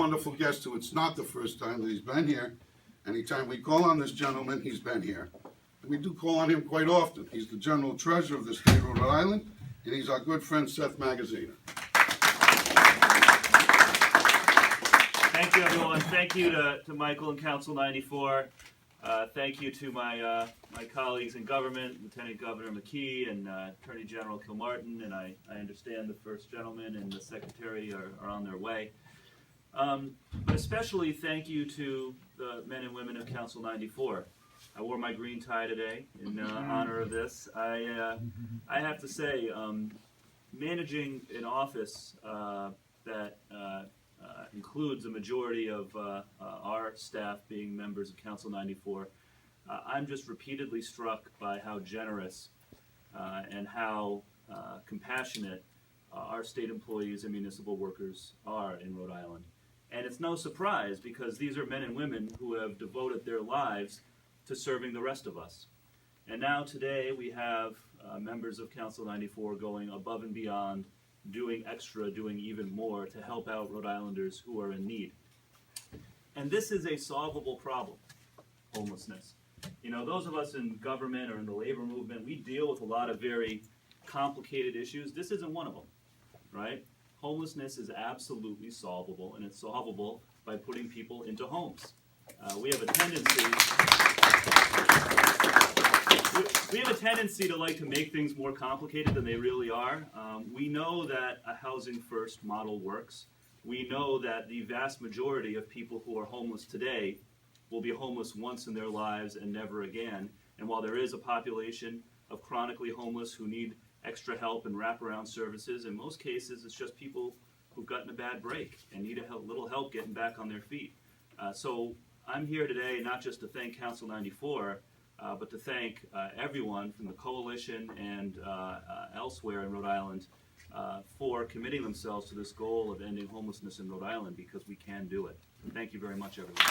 wonderful guest who it's not the first time that he's been here. Anytime we call on this gentleman, he's been here. And we do call on him quite often. He's the general treasurer of the state of Rhode Island, and he's our good friend Seth Magaziner. Thank you, everyone. Thank you to Michael and Council 94. Thank you to my colleagues in government, Lieutenant Governor McKee and Attorney General Kilmartin, and I understand the first gentleman and the secretary are on their way. But especially thank you to the men and women of Council 94. I wore my green tie today in honor of this. I have to say, managing an office that includes a majority of our staff being members of Council 94, I'm just repeatedly struck by how generous and how compassionate our state employees and municipal workers are in Rhode Island. And it's no surprise because these are men and women who have devoted their lives to serving the rest of us. And now today we have members of Council 94 going above and beyond, doing extra, doing even more to help out Rhode Islanders who are in need. And this is a solvable problem, homelessness. You know, those of us in government or in the labor movement, we deal with a lot of very complicated issues. This isn't one of them, right? Homelessness is absolutely solvable, and it's solvable by putting people into homes. We have a tendency to like to make things more complicated than they really are. We know that a housing first model works. We know that the vast majority of people who are homeless today will be homeless once in their lives and never again. And while there is a population of chronically homeless who need extra help and wraparound services, in most cases it's just people who've gotten a bad break and need a little help getting back on their feet. So I'm here today not just to thank Council 94, but to thank everyone from the coalition and elsewhere in Rhode Island for committing themselves to this goal of ending homelessness in Rhode Island, because we can do it. Thank you very much, everyone.